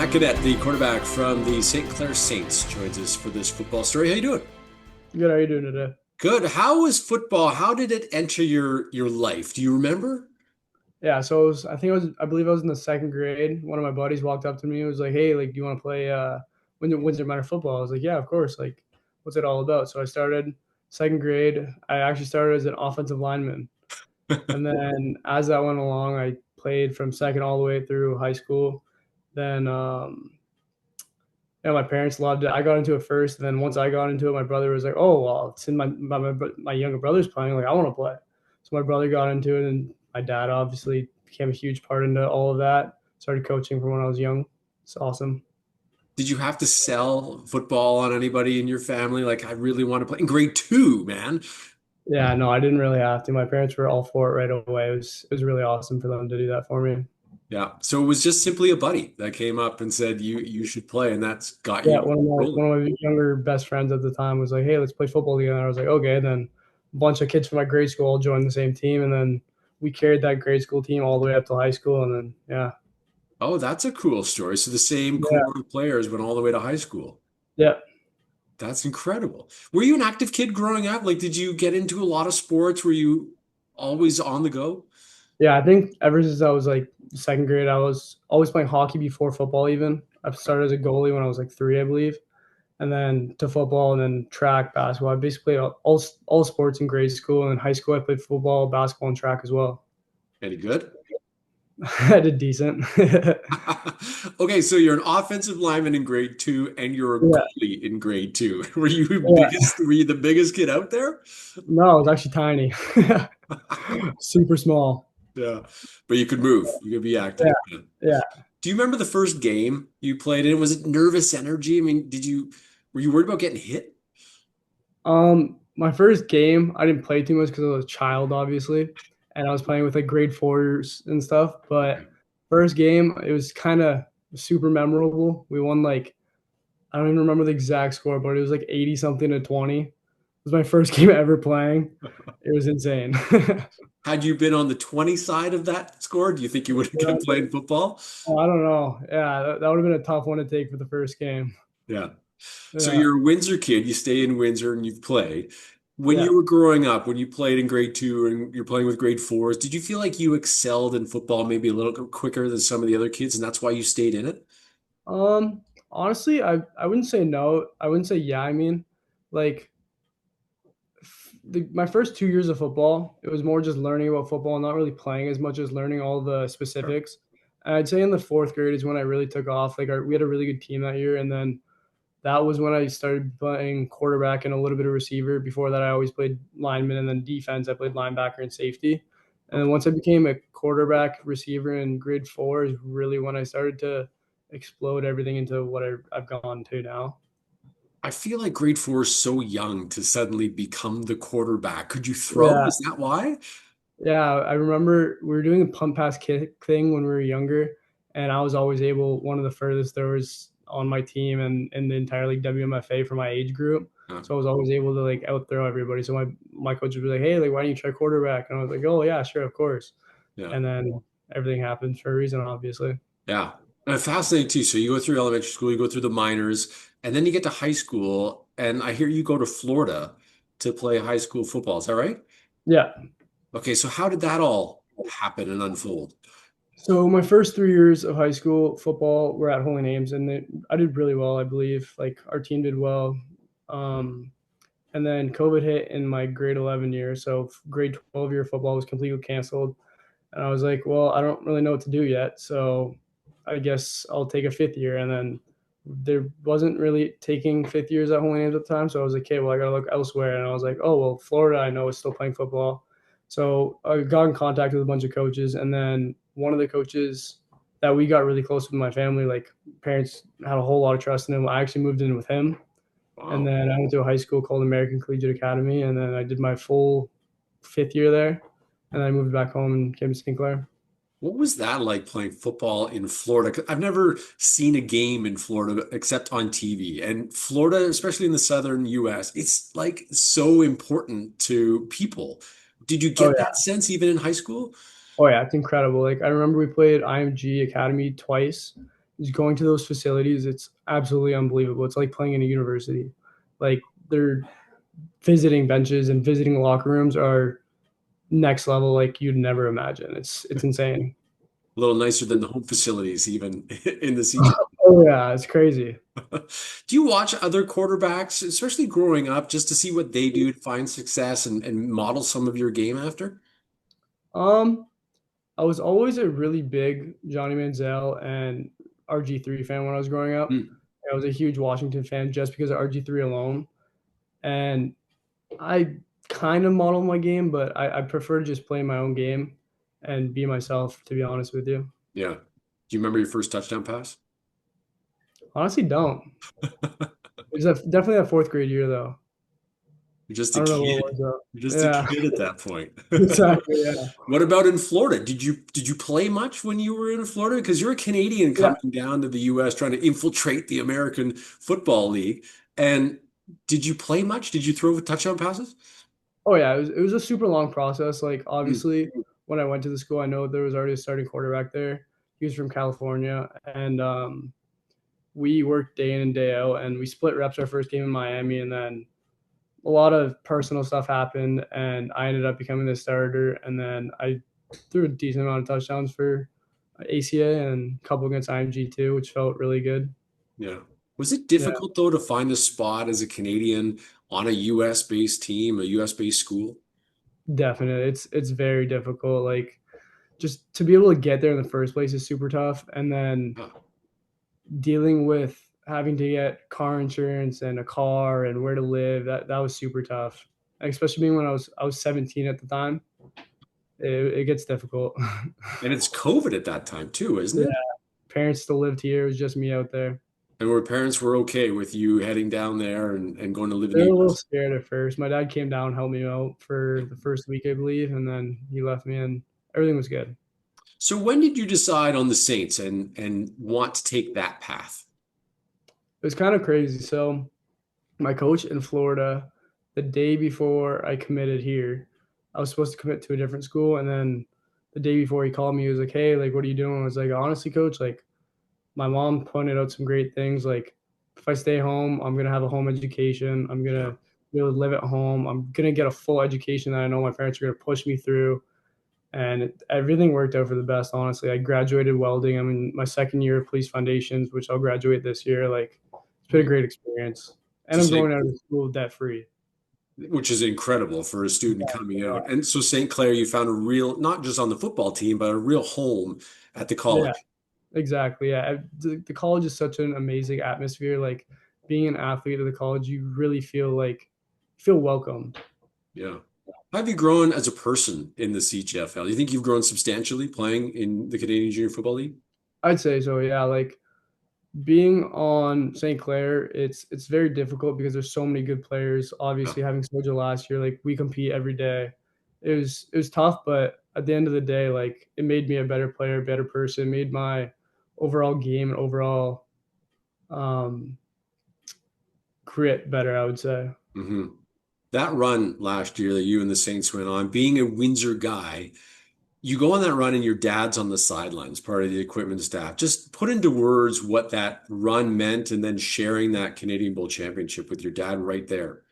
Matt Guenette, the quarterback from the Clair Saints, joins us for this football story. How you doing? Good. How are you doing today? Good. How was football? How did it enter your life? Do you remember? Yeah, so I believe I was in the second grade. One of my buddies walked up to me and was like, "Hey, like, do you want to play Windsor Minor football?" I was like, "Yeah, of course. Like, what's it all about?" So I started second grade. I actually started as an offensive lineman, and then as that went along, I played from second all the way through high school. Then, my parents loved it. I got into it first, and then once I got into it, my brother was like, "Oh, well, since my younger brother's playing, like, I want to play." So my brother got into it, and my dad obviously became a huge part into all of that. Started coaching from when I was young. It's awesome. Did you have to sell football on anybody in your family? Like, I really want to play in grade two, man. Yeah, no, I didn't really have to. My parents were all for it right away. It was really awesome for them to do that for me. Yeah. So it was just simply a buddy that came up and said you should play, and that's got Yeah, you rolling. one of my younger best friends at the time was like, "Hey, let's play football together." And I was like, "Okay." Then a bunch of kids from my grade school all joined the same team, and then we carried that grade school team all the way up to high school. And then yeah, Oh, that's a cool story. So the same yeah, core of players went all the way to high school. yeah. That's incredible. Were you an active kid growing up? Like, did you get into a lot of sports? Were you always on the go? Yeah, I think ever since I was like second grade, I was always playing hockey before football. Even I started as a goalie when I was like three, I believe, and then to football, and then track, basketball. I basically played all sports in grade school, and in high school I played football, basketball, and track as well. Any good? I did decent. Okay, so you're an offensive lineman in grade two and you're a Yeah, goalie in grade two. yeah. Were you the biggest kid out there? No, it was actually tiny, super small. Yeah. But you could move. You could be Yeah, active. Yeah. yeah. Do you remember the first game you played in? Was it nervous energy? I mean, were you worried about getting hit? My first game, I didn't play too much because I was a child, obviously, and I was playing with like grade fours and stuff. But first game, it was kind of super memorable. We won like I don't even remember the exact score, but it was like 80 something to 20. It was my first game ever playing. It was insane. Had you been on the 20 side of that score, do you think you would have kept playing football? I don't know. Yeah, that would have been a tough one to take for the first game. Yeah. So Yeah, you're a Windsor kid, you stay in Windsor and you've played. When yeah. you were growing up, when you played in grade two and you're playing with grade fours, did you feel like you excelled in football maybe a little quicker than some of the other kids, and that's why you stayed in it? Honestly, I wouldn't say no. I wouldn't say yeah. I mean, like my first 2 years of football, it was more just learning about football, not really playing as much as learning all the Sure. specifics. And I'd say in the fourth grade is when I really took off. Like we had a really good team that year, and then that was when I started playing quarterback and a little bit of receiver. Before that, I always played lineman, and then defense. I played linebacker and safety. And then Okay. once I became a quarterback receiver in grade four is really when I started to explode everything into what I've gone to now. I feel like grade four is so young to suddenly become the quarterback. Could you throw? Yeah, Is that why? yeah. I remember we were doing a pump pass kick thing when we were younger, and I was always one of the furthest throwers on my team and in the entire like WMFA for my age group. Uh, So I was always able to like out throw everybody. So my coach would be like, "Hey, like, why don't you try quarterback?" And I was like, "Oh yeah, sure, of course." yeah. And then everything happens for a reason, obviously. Yeah. Fascinating too. So you go through elementary school, you go through the minors, and then you get to high school, and I hear you go to Florida to play high school football. Is that right? Yeah. Okay, so how did that all happen and unfold? So my first 3 years of high school football were at Holy Names, and I did really well, I believe. Like our team did well. Um, and then COVID hit in my grade 11 year, so grade 12 year football was completely canceled. And I was like, well, I don't really know what to do yet, so I guess I'll take a fifth year. And then there wasn't really taking fifth years at Holy Names at the time, so I was like, okay, well, I gotta look elsewhere. And I was like, oh well, Florida, I know is still playing football, so I got in contact with a bunch of coaches, and then one of the coaches that we got really close with my family, like parents had a whole lot of trust in him. I actually moved in with him, and Wow. then I went to a high school called American Collegiate Academy, and then I did my full fifth year there, and then I moved back home and came to St. Clair. What was that like playing football in Florida? 'Cause I've never seen a game in Florida except on TV. And Florida, especially in the southern US, it's like so important to people. Did you Oh get yeah, that sense even in high school? oh yeah, it's incredible. Like I remember we played IMG Academy twice, Just going to those facilities, it's absolutely unbelievable. It's like playing in a university. Like they're visiting benches and visiting locker rooms are next level like you'd never imagine. It's insane. A little nicer than the home facilities, even in the CJ. Oh yeah, it's crazy. Do you watch other quarterbacks, especially growing up, just to see what they do to find success and model some of your game after? Um, I was always a really big Johnny Manziel and RG3 fan when I was growing up. Hmm. I was a huge Washington fan just because of RG3 alone. And I kind of model my game, but I prefer to just play my own game and be myself, to be honest with you. Yeah. Do you remember your first touchdown pass? Honestly, don't. It was definitely that fourth grade year, though. You're just I a don't know what kid. it was, though. You're just a Yeah, kid at that point. exactly. Yeah. What about in Florida? Did you play much when you were in Florida? Because you're a Canadian Yeah. coming down to the US trying to infiltrate the American Football League. And did you play much? Did you throw touchdown passes? Oh, yeah. It was a super long process. Like, Hmm. obviously, when I went to the school, I know there was already a starting quarterback there. He was from California. And we worked day in and day out, and we split reps our first game in Miami. And then a lot of personal stuff happened, and I ended up becoming the starter. And then I threw a decent amount of touchdowns for ACA and a couple against IMG too, which felt really good. Yeah. Was it Yeah, difficult though to find a spot as a Canadian on a US based team, a US based school? definitely. It's very difficult. Like just to be able to get there in the first place is super tough, and then Huh. dealing with having to get car insurance and a car and where to live that was super tough. Especially being when I was 17 at the time, it gets difficult. And it's COVID at that time too, isn't Yeah, it? parents still lived here. It was just me out there. And where parents were okay with you heading down there and going to live in They the were a little US. scared at first. My dad came down, helped me out for the first week, I believe, and then he left me, and everything was good. So when did you decide on the Saints and want to take that path? It was kind of crazy. So, my coach in Florida, the day before I committed here, I was supposed to commit to a different school, and then the day before he called me, he was like, "Hey, like, what are you doing?" I was like, "Honestly, coach, like, my mom pointed out some great things. Like, if I stay home, I'm gonna have a home education. I'm Yeah. gonna be able to live at home. I'm gonna get a full education that I know my parents are gonna push me through." And everything worked out for the best. Honestly, I graduated welding. I'm in my second year of police foundations, which I'll graduate this year. Like, it's been a great experience, and So I'm St. going out of school debt free. which is incredible for a student coming Yeah, out. And so St. Clair, you found a real, not just on the football team, but a real home at the yeah, college. exactly. Yeah, the college is such an amazing atmosphere. Like being an athlete at the college, you really feel welcome. Yeah. How have you grown as a person in the CJFL? Do you think you've grown substantially playing in the Canadian Junior Football League? I'd say so. Yeah, like being on St. Clair, it's very difficult because there's so many good players. Yeah. Obviously, having Soja last year, like we compete every day. It was tough, but at the end of the day, like it made me a better player, better person, made my overall game and overall um, grit better. I would say. Hmm. That run last year that you and the Saints went on, being a Windsor guy, you go on that run and your dad's on the sidelines, part of the equipment staff. Just put into words what that run meant and then sharing that Canadian Bowl championship with your dad right there.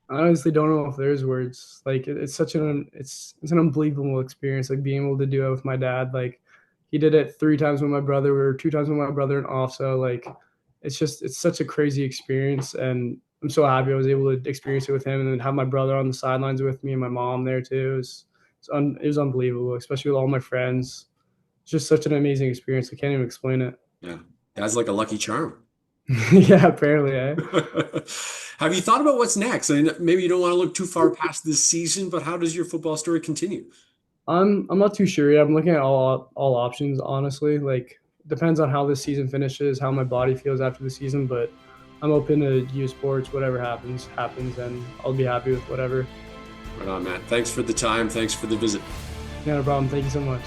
I honestly don't know if there's words. Like it's such an unbelievable experience. Like being able to do it with my dad. Like he did it 3 times with my brother, or 2 times with my brother and also like it's such a crazy experience, and I'm so happy I was able to experience it with him, and then have my brother on the sidelines with me and my mom there too. It was unbelievable, especially with all my friends. It's just such an amazing experience. I can't even explain it. Yeah. Dad's like a lucky charm. Yeah, apparently, eh? Have you thought about what's next? I mean, maybe you don't want to look too far past this season, but how does your football story continue? I'm not too sure yet. I'm looking at all options, honestly. Like depends on how this season finishes, how my body feels after the season, but I'm open to U sports. Whatever happens, and I'll be happy with whatever. Right on, Matt. Thanks for the time. Thanks for the visit. Yeah, no problem. Thank you so much.